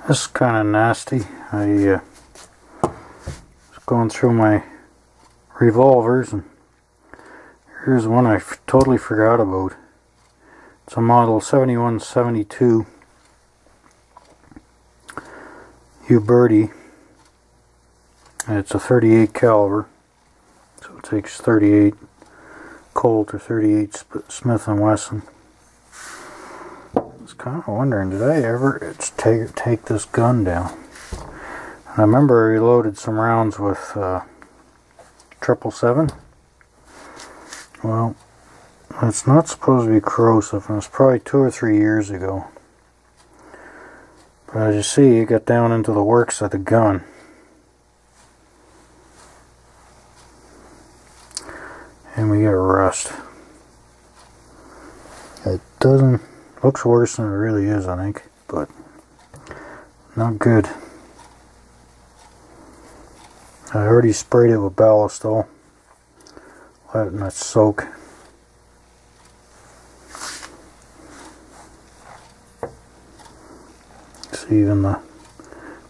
This is kind of nasty. I was going through my revolvers and here's one I totally forgot about. It's a model 7172 Uberti. And it's a 38 caliber. So it takes 38 Colt or 38 Smith & Wesson. I was kind of wondering, did I ever take this gun down? And I remember I reloaded some rounds with 777. Well, it's not supposed to be corrosive, and it's probably 2 or 3 years ago. But as you see, it got down into the works of the gun. And we got rust. It looks worse than it really is, I think, but not good. I already sprayed it with ballistol. Let it soak. See, even the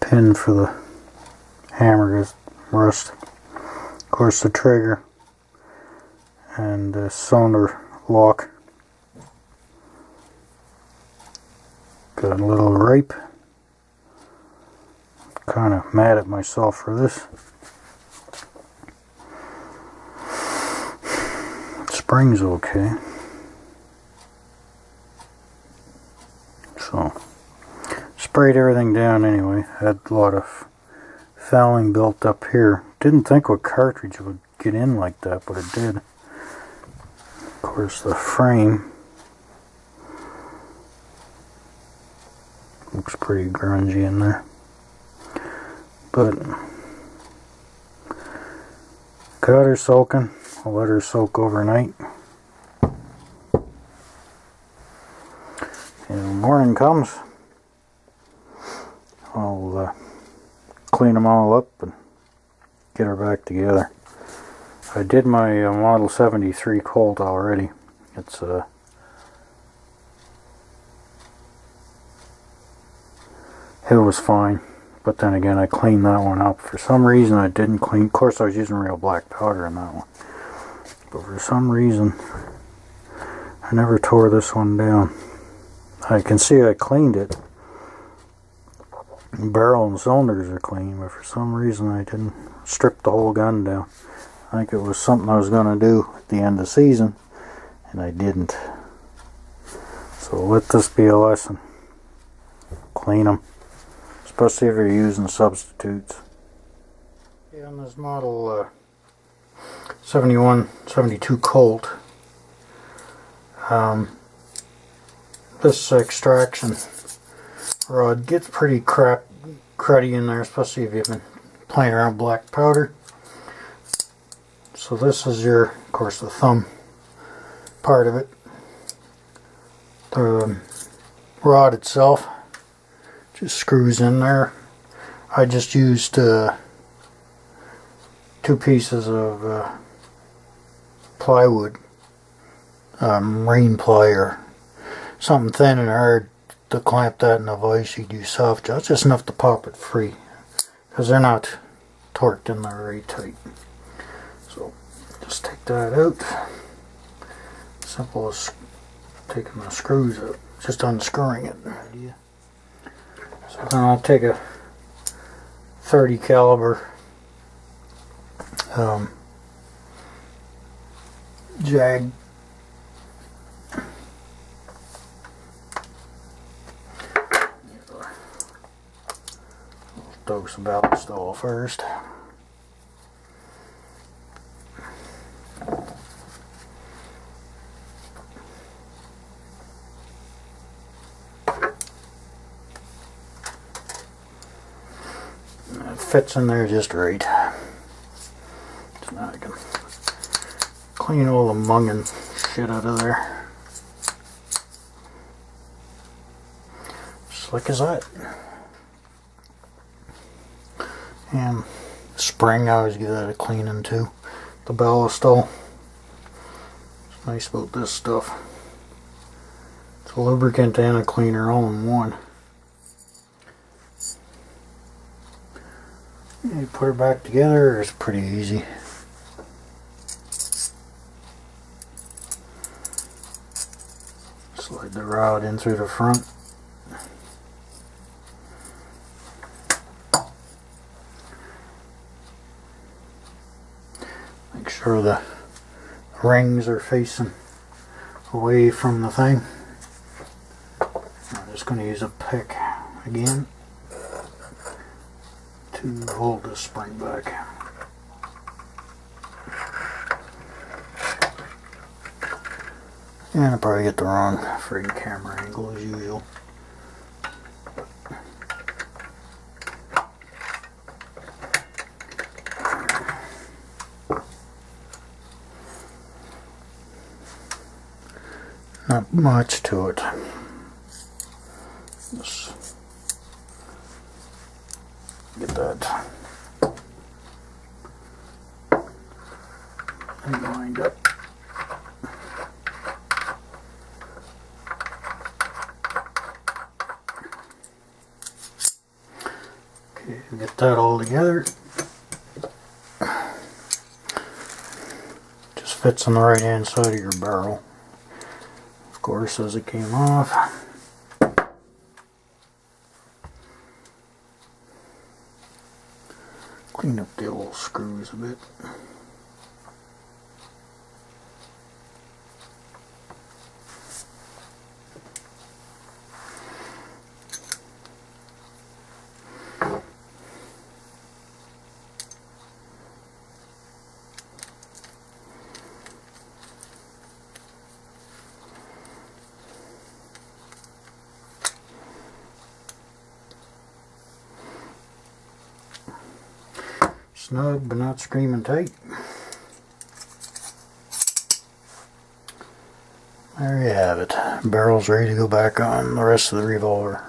pin for the hammer is rust. Of course, the trigger and the cylinder lock got a little ripe. Kind of mad at myself for this. Spring's okay. So sprayed everything down anyway. Had a lot of fouling built up here. Didn't think a cartridge would get in like that, but it did. Of course, the frame looks pretty grungy in there, but got her soaking. I'll let her soak overnight. And when morning comes, I'll clean them all up and get her back together. I did my Model 73 Colt already. It's it was fine, but then again I cleaned that one up. For some reason I didn't clean. Of course I was using real black powder in that one, but for some reason I never tore this one down. I can see I cleaned it. The barrel and cylinders are clean, but for some reason I didn't strip the whole gun down. I think it was something I was going to do at the end of the season, and I didn't. So let this be a lesson. Clean them, especially if you're using substitutes. Yeah, on this model 72 Colt, this extraction rod gets pretty cruddy in there, especially if you've been playing around with black powder. So this is of course, the thumb part of it. The rod itself just screws in there. I just used 2 pieces of plywood, marine ply or something thin and hard to clamp that in a vise. You'd use soft gel, just enough to pop it free, because they're not torqued in there very tight. So just take that out. Simple as taking the screws out, just unscrewing it. So then I'll take a 30 caliber jag. Dose the ballistol first. It fits in there just right. So now I can clean all the mung and shit out of there. Slick as that. And spring, I always give that a cleaning too. The ballistol. What's nice about this stuff, it's a lubricant and a cleaner all in one. You put it back together, it's pretty easy. Slide the rod in through the front. Make sure the rings are facing away from the thing. I'm just going to use a pick again to hold the spring back. And I probably get the wrong friggin' camera angle as usual. Not much to it. Just get that lined up. Okay, get that all together. Just fits on the right hand side of your barrel. Of course, as it came off. Clean up the old screws a bit. Snug but not screaming tight. There you have it. Barrel's ready to go back on the rest of the revolver.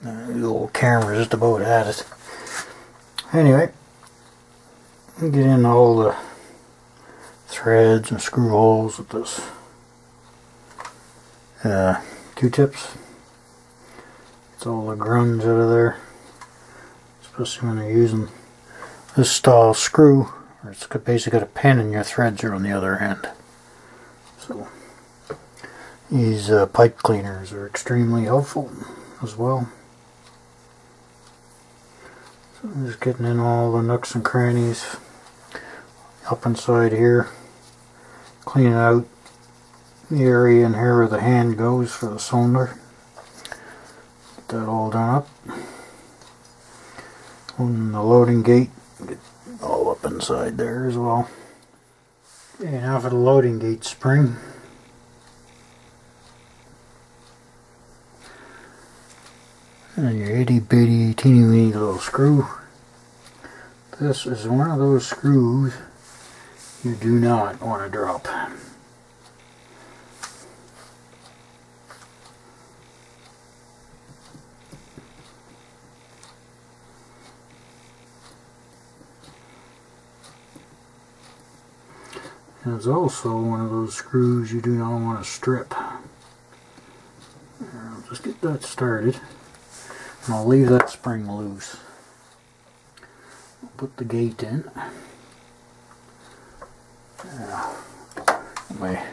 The old camera just about had it. Anyway, get in all the threads and screw holes with this Q-tips. It's all the grunge out of there. Especially when you're using this style screw, or it's basically got a pin and your threads are on the other end. So these pipe cleaners are extremely helpful as well. So I'm just getting in all the nooks and crannies up inside here, cleaning out the area in here where the hand goes for the cylinder. Get that all done up. On the loading gate, get all up inside there as well. Okay, now for the loading gate spring. And your itty bitty teeny weeny little screw. This is one of those screws you do not want to drop. And it's also one of those screws you do not want to strip. I'll just get that started. And I'll leave that spring loose. I'll put the gate in. My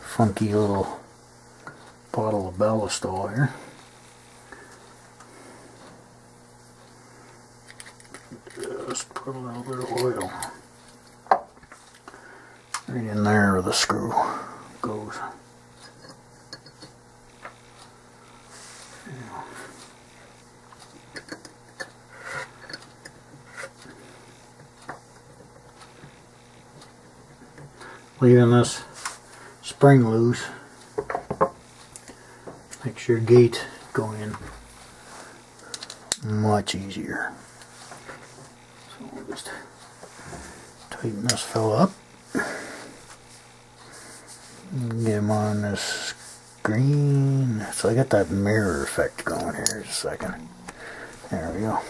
funky little bottle of ballast oil here. Just put a little bit of oil right in there where the screw goes. Leaving this spring loose makes your gate go in much easier. So we'll just tighten this fella up. Get him on this screen. So I got that mirror effect going here. Just a second. There we go.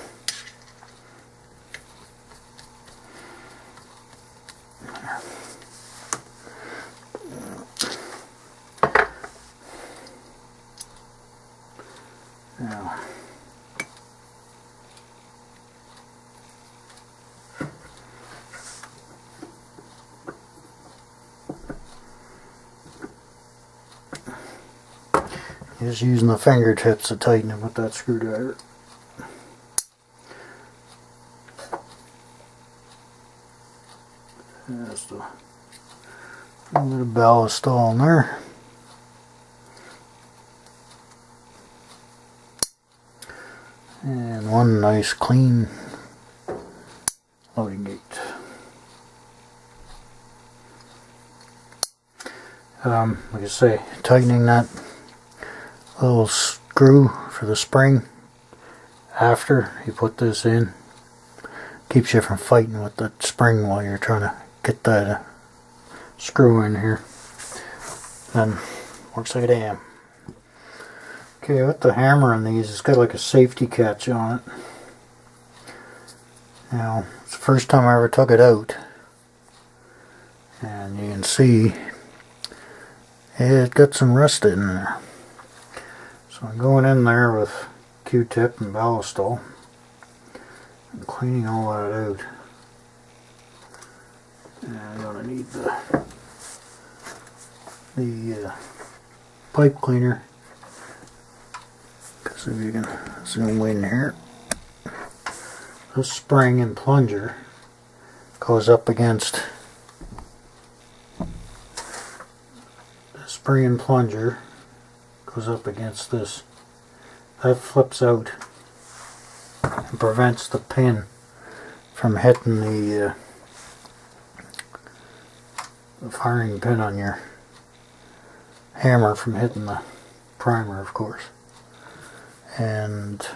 Now, Just using the fingertips to tighten it with that screwdriver. There's the little bit of ballast all in there. And one nice clean loading gate. Like I say, tightening that little screw for the spring after you put this in keeps you from fighting with the spring while you're trying to get that screw in here. And works like a damn. Okay, with the hammer on these, it's got like a safety catch on it. Now, it's the first time I ever took it out, and you can see it got some rust in there. So I'm going in there with Q-tip and ballastol and cleaning all that out. And I'm going to need the pipe cleaner, because if you can zoom in here, this spring and plunger goes up against this. That flips out and prevents the pin from hitting the firing pin on your hammer, from hitting the primer, of course. And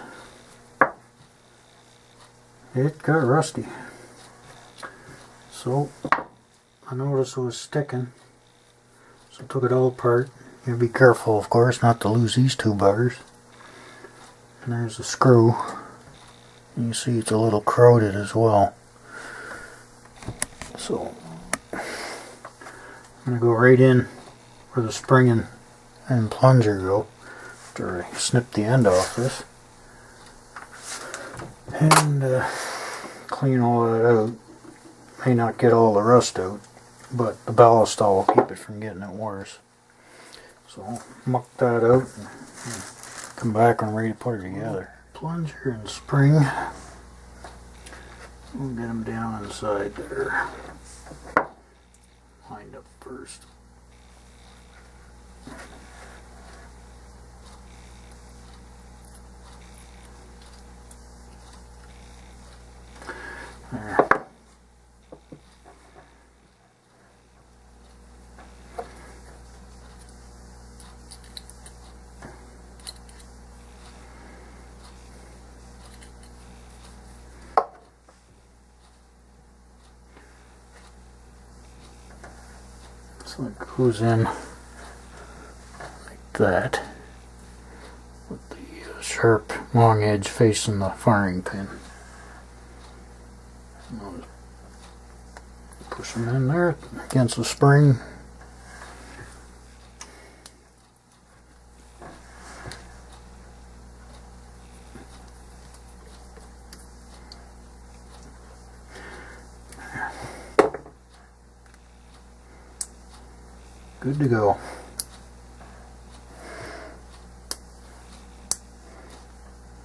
it got rusty. So I noticed it was sticking, so I took it all apart. You gotta be careful, of course, not to lose these two buggers. And there's the screw. You see it's a little corroded as well. So I'm gonna go right in where the spring and plunger go after I snip the end off this, and clean all that out. May not get all the rust out, but the ballastol will keep it from getting it worse. So I'll muck that out and come back when I'm ready to put it together. Plunger and spring, we'll get them down inside there. Lined up first. There. So it goes in like that, with the sharp long edge facing the firing pin. Push them in there against the spring. Good to go.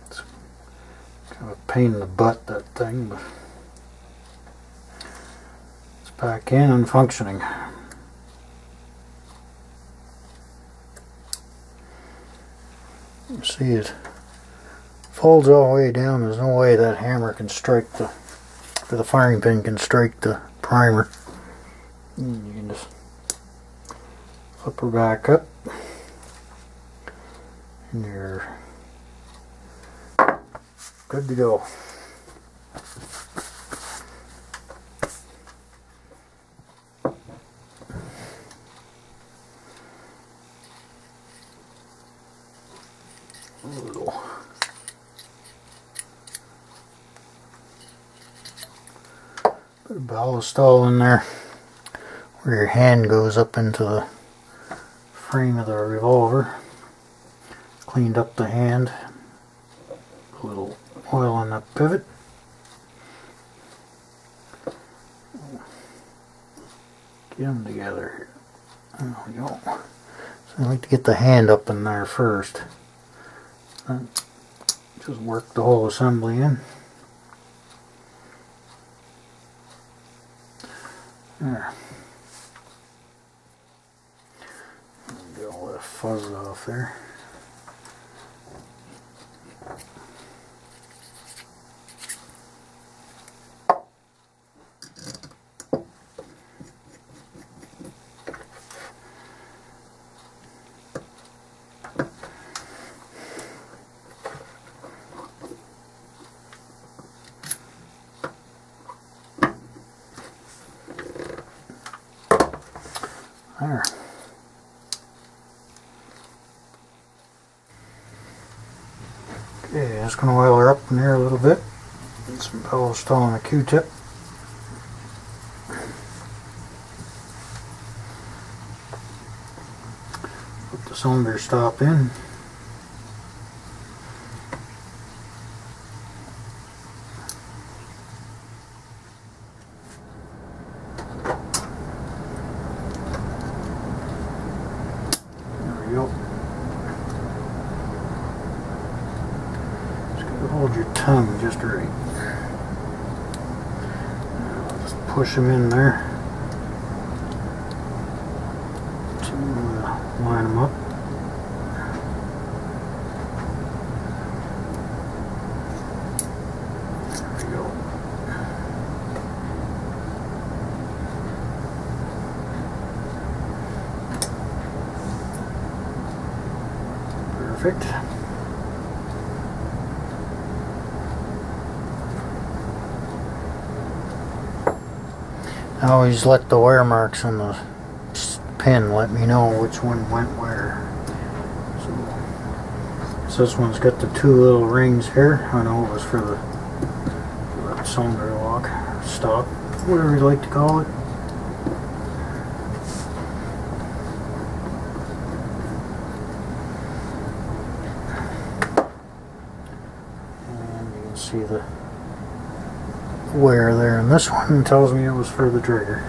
It's kind of a pain in the butt, that thing, but it's back in and functioning. You see it folds all the way down. There's no way that hammer can strike or the firing pin can strike the primer. And you can just flip her back up, and you're good to go. Put a ballastol in there where your hand goes up into the frame of the revolver. Cleaned up the hand. A little oil on the pivot. Get them together here. There we go. So I like to get the hand up in there first. Just work the whole assembly in. There. Get all that fuzz off there. There. Okay, just going to oil her up in here a little bit. Get some bellows still on a Q-tip. Put the cylinder stop in. Hold your tongue just right. Just push them in there to line them up. There we go. Perfect. I always let the wear marks on the pin let me know which one went where. So this one's got the two little rings here. I know it was for the cylinder lock, stop, whatever you like to call it. And you can see the wear there, and this one tells me it was for the trigger.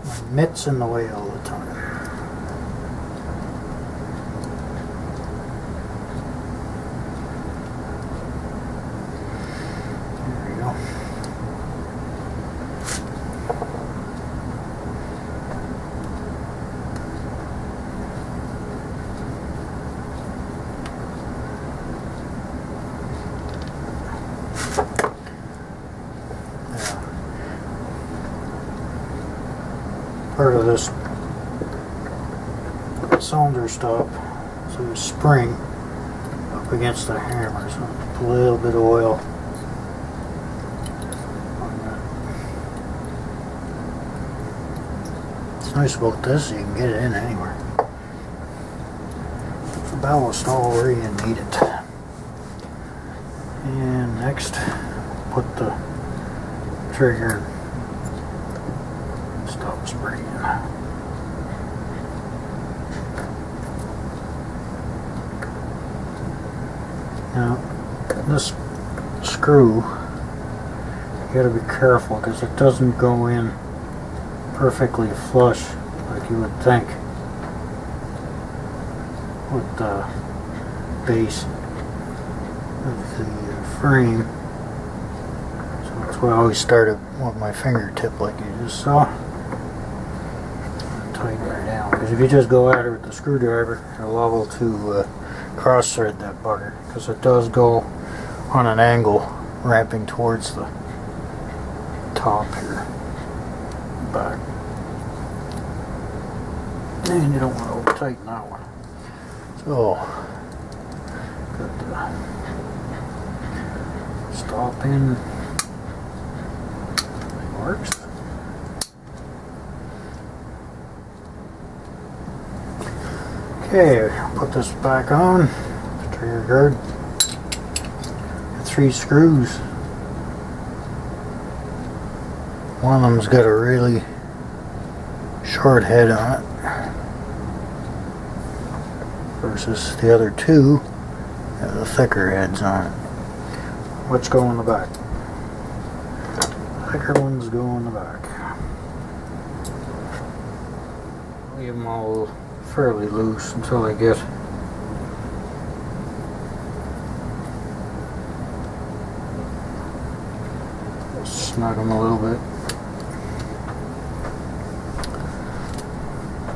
My mitt's in the way all the time. Part of this cylinder stop, so a spring up against the hammer, so a little bit of oil on that. What's nice about this, you can get it in anywhere. Put the ballast all where you need it. And next, put the trigger stop spring in. Now, this screw, you gotta be careful because it doesn't go in perfectly flush like you would think with the base of the frame. So that's why I always start it with my fingertip like you just saw. Tighten her down, because if you just go at her with the screwdriver, you're liable to cross thread that bugger, because it does go on an angle ramping towards the top here, back, and you don't want to over tighten that one. So got the stop in, it works. Okay, put this back on, the trigger guard, 3 screws. One of them's got a really short head on it versus the other two have the thicker heads on it. Which go in the back? Thicker ones go in the back. Leave them all fairly loose until I get snug them a little bit.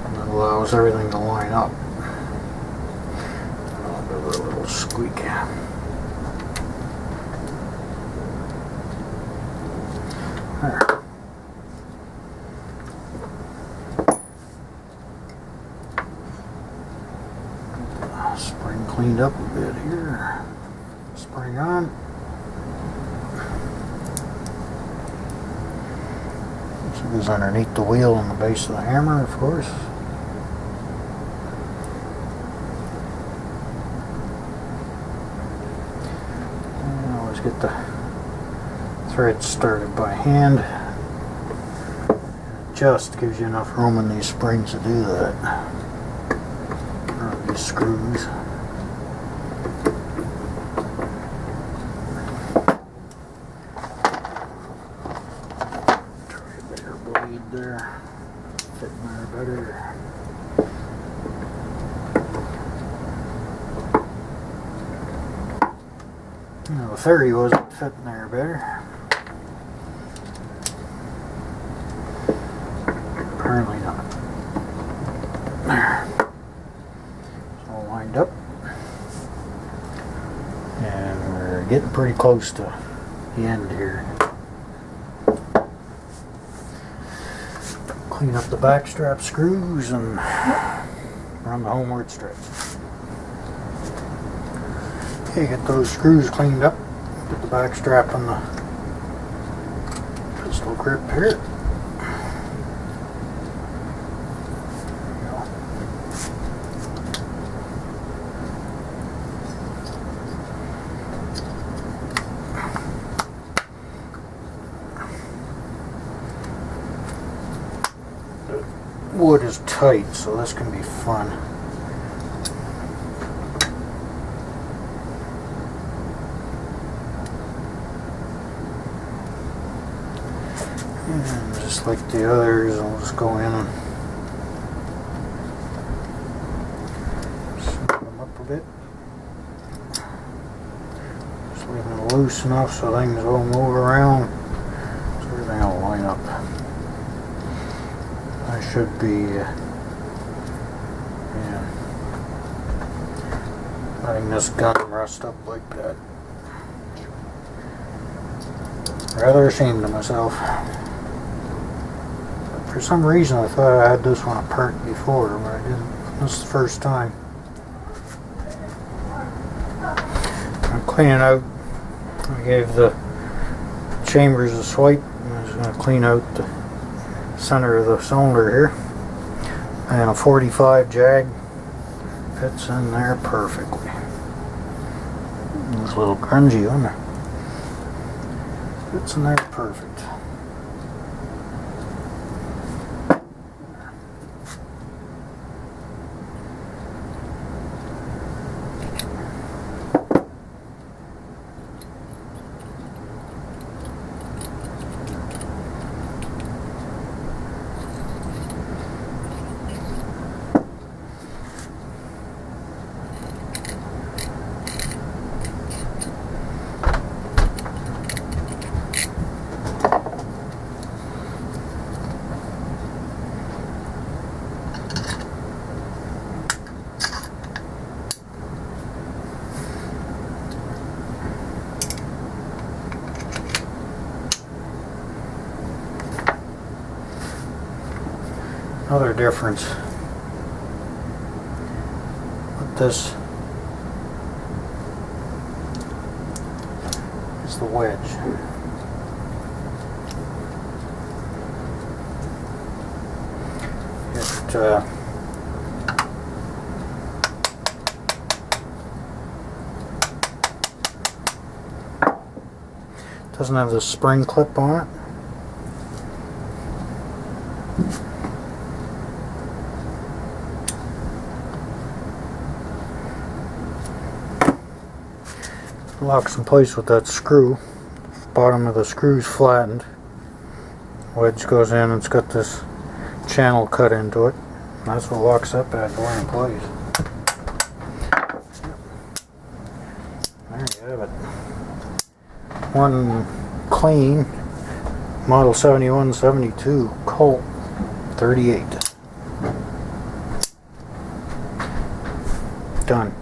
And that allows everything to line up. And I'll give it a little squeak. There. Spring cleaned up a bit here. Spring on. So it goes underneath the wheel on the base of the hammer, of course. And I always get the thread started by hand. It just gives you enough room in these springs to do that. Or these screws. Try a bigger blade there. Fit in there better. No, the ferry wasn't fitting there better. Apparently not. There. It's all lined up. And we're getting pretty close to the end here. Clean up the back strap screws and run the homeward strip. Okay, get those screws cleaned up. Put the back strap on the pistol grip here. Wood is tight, so this can be fun. And just like the others, I'll just go in and snip them up a bit. Just leave them loose enough so things won't move around, so everything will line up. I should be letting this gun rust up like that. Rather ashamed of myself. But for some reason I thought I had this one apart before, but I didn't. This is the first time. I'm cleaning out. I gave the chambers a swipe. I'm just going to clean out the center of the cylinder here, and a 45 jag fits in there perfectly. It's a little grungy on there. Fits in there perfect. Another difference with this is the wedge. It doesn't have the spring clip on it. locks in place with that screw. Bottom of the screw's flattened. Wedge goes in, it's got this channel cut into it. That's what locks that bad boy in place. There you have it. One clean model 7172 Colt 38. Done.